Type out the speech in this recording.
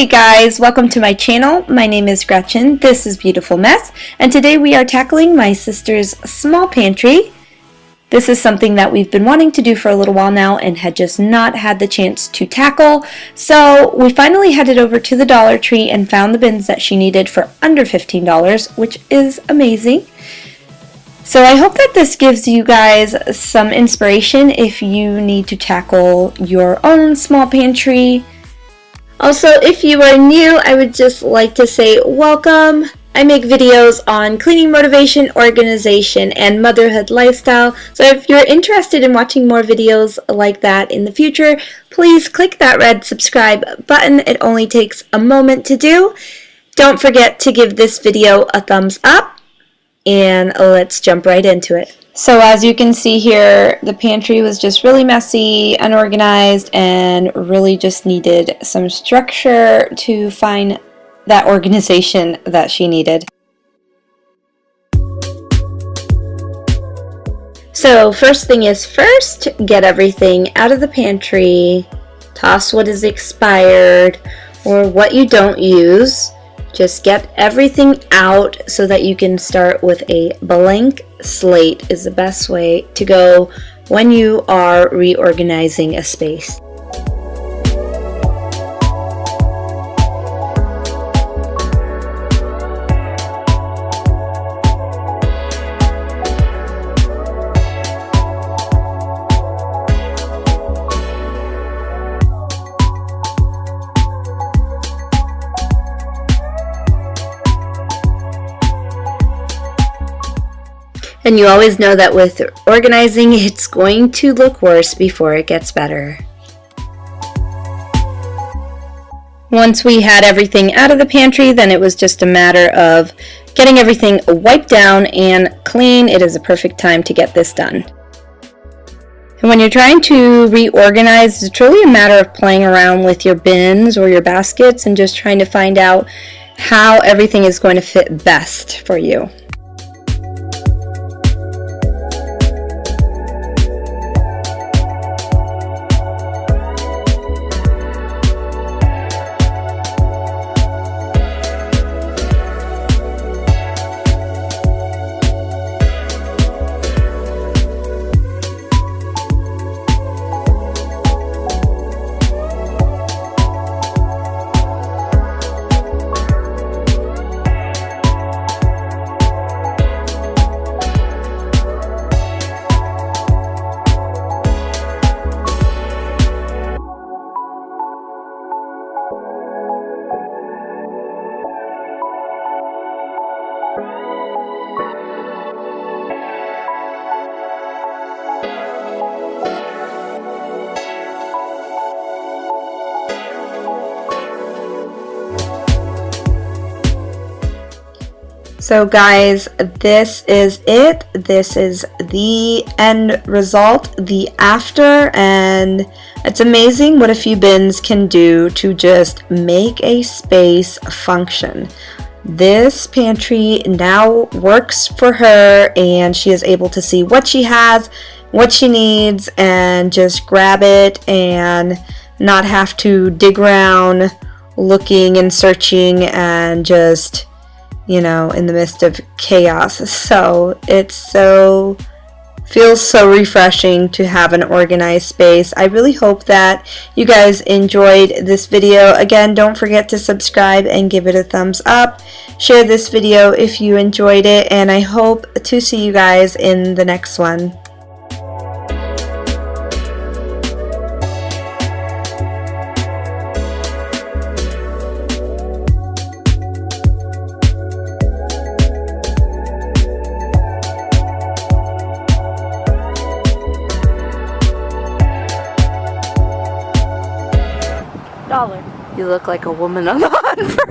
Hey guys, welcome to my channel. My name is Gretchen. This is Beautiful Mess, and today we are tackling my sister's small pantry. This is something that we've been wanting to do for a little while now and had just not had the chance to tackle. So we finally headed over to the Dollar Tree and found the bins that she needed for under $15, which is amazing. So I hope that this gives you guys some inspiration if you need to tackle your own small pantry. Also, if you are new, I would just like to say welcome. I make videos on cleaning motivation, organization, and motherhood lifestyle. So if you're interested in watching more videos like that in the future, please click that red subscribe button. It only takes a moment to do. Don't forget to give this video a thumbs up, and let's jump right into it. So as you can see here, the pantry was just really messy, unorganized, and really just needed some structure to find that organization that she needed. So first thing is first, get everything out of the pantry, toss what is expired or what you don't use. Just get everything out so that you can start with a blank slate is the best way to go when you are reorganizing a space. And you always know that with organizing, it's going to look worse before it gets better. Once we had everything out of the pantry, then it was just a matter of getting everything wiped down and clean. It is a perfect time to get this done. And when you're trying to reorganize, it's really a matter of playing around with your bins or your baskets and just trying to find out how everything is going to fit best for you. So guys, this is it. This is the end result, the after, and it's amazing what a few bins can do to just make a space function. This pantry now works for her, and she is able to see what she has, what she needs, and just grab it and not have to dig around looking and searching and just, you know, in the midst of chaos. So feels so refreshing to have an organized space. I really hope that you guys enjoyed this video. Again, don't forget to subscribe and give it a thumbs up. Share this video if you enjoyed it, and I hope to see you guys in the next one. $1. You look like a woman on the hunt for